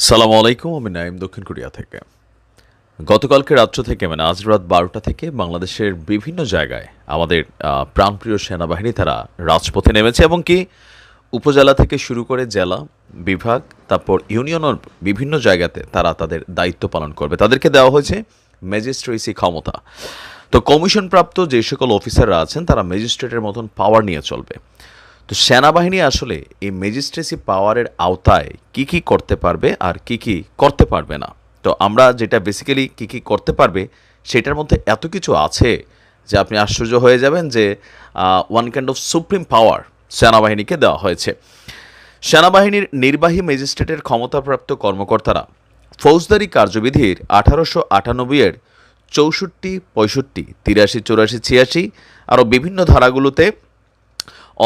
সালামু আলাইকুম। আমি নাইম, দক্ষিণ কোরিয়া থেকে। গতকালকে রাত্র থেকে আজ রাত 12টা থেকে বাংলাদেশের বিভিন্ন জায়গায় আমাদের প্রাণপ্রিয় সেনাবাহিনী তারা রাজপথে নেমেছে এবং কি উপজেলা থেকে শুরু করে জেলা, বিভাগ, তারপর ইউনিয়নের বিভিন্ন জায়গাতে তারা তাদের দায়িত্ব পালন করবে। তাদেরকে দেওয়া হয়েছে ম্যাজিস্ট্রেসি ক্ষমতা। তো কমিশনপ্রাপ্ত যে সকল অফিসাররা আছেন তারা ম্যাজিস্ট্রেটের মতন পাওয়ার নিয়ে চলবে। তো সেনাবাহিনী আসলে এই ম্যাজিস্ট্রেসি পাওয়ারের আওতায় কি করতে পারবে আর কি করতে পারবে না। তো আমরা যেটা বেসিক্যালি কি করতে পারবে সেটার মধ্যে এত কিছু আছে যে আপনি আশ্চর্য হয়ে যাবেন যে ওয়ান কাইন্ড অফ সুপ্রিম পাওয়ার সেনাবাহিনীকে দেওয়া হয়েছে। সেনাবাহিনীর নির্বাহী ম্যাজিস্ট্রেটের ক্ষমতাপ্রাপ্ত কর্মকর্তারা ফৌজদারি কার্যবিধির 1898-এর 64, 65, 83, 84, 86 আরও বিভিন্ন ধারাগুলোতে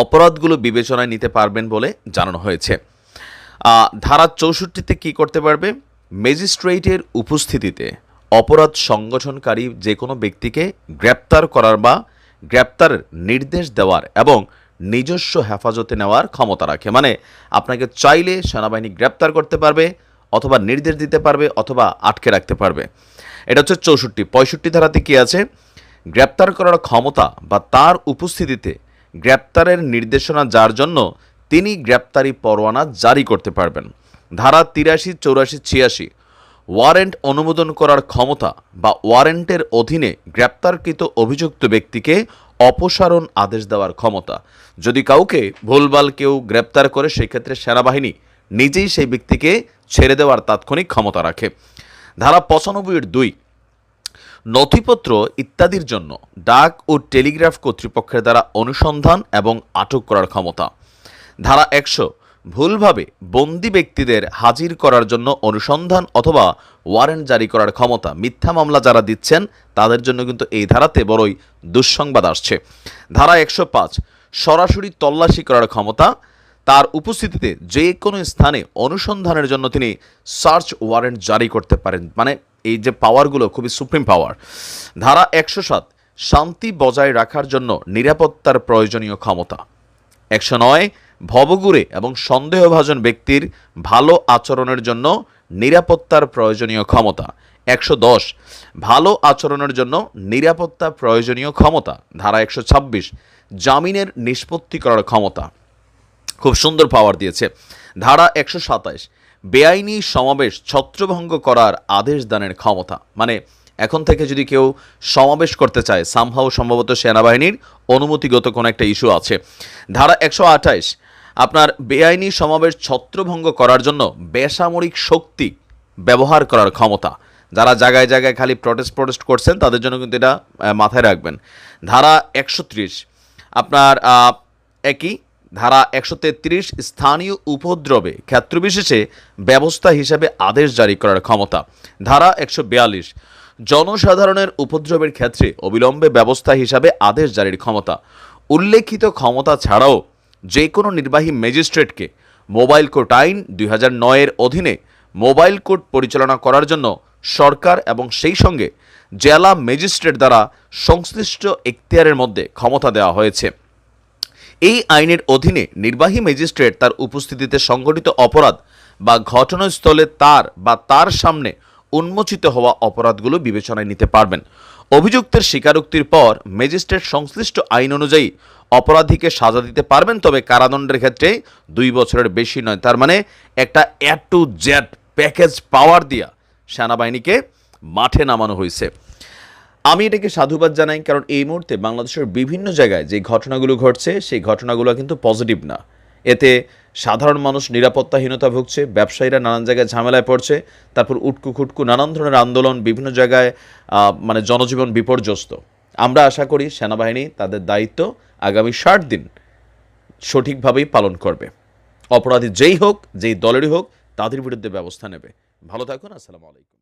অপরাধগুলো বিবেচনায় নিতে পারবেন বলে জানানো হয়েছে। ধারা 64তে কী করতে পারবে? ম্যাজিস্ট্রেটের উপস্থিতিতে অপরাধ সংগঠনকারী যে কোনো ব্যক্তিকে গ্রেপ্তার করার বা গ্রেপ্তারের নির্দেশ দেওয়ার এবং নিজস্ব হেফাজতে নেওয়ার ক্ষমতা রাখে। মানে আপনাকে চাইলে সেনাবাহিনী গ্রেপ্তার করতে পারবে, অথবা নির্দেশ দিতে পারবে, অথবা আটকে রাখতে পারবে। এটা হচ্ছে 64। 65 ধারাতে কী আছে? গ্রেপ্তার করার ক্ষমতা বা তার উপস্থিতিতে গ্রেপ্তারের নির্দেশনা যার জন্য তিনি গ্রেপ্তারি পরোয়ানা জারি করতে পারবেন। ধারা 83, 84, 86 ওয়ারেন্ট অনুমোদন করার ক্ষমতা বা ওয়ারেন্টের অধীনে গ্রেপ্তারকৃত অভিযুক্ত ব্যক্তিকে অপসারণ আদেশ দেওয়ার ক্ষমতা। যদি কাউকে ভুলভাল কেউ গ্রেপ্তার করে সেক্ষেত্রে সেনাবাহিনী নিজেই সেই ব্যক্তিকে ছেড়ে দেওয়ার তাৎক্ষণিক ক্ষমতা রাখে। ধারা 95-2 নথিপত্র ইত্যাদির জন্য ডাক ও টেলিগ্রাফ কর্তৃপক্ষের দ্বারা অনুসন্ধান এবং আটক করার ক্ষমতা। ধারা 100 ভুলভাবে বন্দি ব্যক্তিদের হাজির করার জন্য অনুসন্ধান অথবা ওয়ারেন্ট জারি করার ক্ষমতা। মিথ্যা মামলা যারা দিচ্ছেন তাদের জন্য কিন্তু এই ধারাতে বড়ই দুঃসংবাদ আসছে। ধারা 105 সরাসরি তল্লাশি করার ক্ষমতা। তার উপস্থিতিতে যে কোনো স্থানে অনুসন্ধানের জন্য তিনি সার্চ ওয়ারেন্ট জারি করতে পারেন। মানে এই যে পাওয়ারগুলো খুবই সুপ্রিম পাওয়ার। ধারা 107 শান্তি বজায় রাখার জন্য নিরাপত্তার প্রয়োজনীয় ক্ষমতা। 109 ভবঘুরে এবং সন্দেহভাজন ব্যক্তির ভালো আচরণের জন্য নিরাপত্তার প্রয়োজনীয় ক্ষমতা। 110 ভালো আচরণের জন্য নিরাপত্তা প্রয়োজনীয় ক্ষমতা। ধারা 126 জামিনের নিষ্পত্তি করার ক্ষমতা। খুব সুন্দর পাওয়ার দিয়েছে। ধারা 127 বেআইনি সমাবেশ ছত্রভঙ্গ করার আদেশ দানের ক্ষমতা। মানে এখন থেকে যদি কেউ সমাবেশ করতে চায়, সামহাও সম্ভবত সেনাবাহিনীর অনুমতিগত কোনো একটা ইস্যু আছে। ধারা 128 আপনার বেআইনি সমাবেশ ছত্রভঙ্গ করার জন্য বেসামরিক শক্তি ব্যবহার করার ক্ষমতা। যারা জায়গায় জায়গায় খালি প্রটেস্ট করছেন তাদের জন্য কিন্তু এটা মাথায় রাখবেন। ধারা 130 আপনার একই ধারা 133 স্থানীয় উপদ্রবে ক্ষেত্রবিশেষে ব্যবস্থা হিসাবে আদেশ জারি করার ক্ষমতা। ধারা 142 জনসাধারণের উপদ্রবের ক্ষেত্রে অবিলম্বে ব্যবস্থা হিসাবে আদেশ জারির ক্ষমতা। উল্লেখিত ক্ষমতা ছাড়াও যে কোনো নির্বাহী ম্যাজিস্ট্রেটকে মোবাইল কোর্ট আইন 2009-এর অধীনে মোবাইল কোর্ট পরিচালনা করার জন্য সরকার এবং সেই সঙ্গে জেলা ম্যাজিস্ট্রেট দ্বারা সংশ্লিষ্ট এখতিয়ারের মধ্যে ক্ষমতা দেওয়া হয়েছে। এই আইনের অধীনে নির্বাহী ম্যাজিস্ট্রেট তার উপস্থিতিতে সংঘটিত অপরাধ বা ঘটনাস্থলে তার বা তার সামনে উন্মোচিত হওয়া অপরাধগুলো বিবেচনায় নিতে পারবেন। অভিযুক্তের স্বীকারোক্তির পর ম্যাজিস্ট্রেট সংশ্লিষ্ট আইন অনুযায়ী অপরাধীকে সাজা দিতে পারবেন, তবে কারাদণ্ডের ক্ষেত্রে 2 বছরের বেশি নয়। তার মানে একটা A to Z প্যাকেজ পাওয়ার দিয়া সেনাবাহিনীকে মাঠে নামানো হয়েছে। আমি এটাকে সাধুবাদ জানাই, কারণ এই মুহূর্তে বাংলাদেশের বিভিন্ন জায়গায় যে ঘটনাগুলো ঘটছে সেই ঘটনাগুলো কিন্তু পজিটিভ না। এতে সাধারণ মানুষ নিরাপত্তাহীনতা ভুগছে, ব্যবসায়ীরা নানান জায়গায় ঝামেলায় পড়ছে, তারপর উটকু খুটকু নানান ধরনের আন্দোলন, বিভিন্ন জায়গায় মানে জনজীবন বিপর্যস্ত। আমরা আশা করি সেনাবাহিনী তাদের দায়িত্ব আগামী 60 দিন সঠিকভাবেই পালন করবে। অপরাধী যেই হোক, যেই দলেরই হোক, তাদের বিরুদ্ধে ব্যবস্থা নেবে। ভালো থাকুন। আসসালামু আলাইকুম।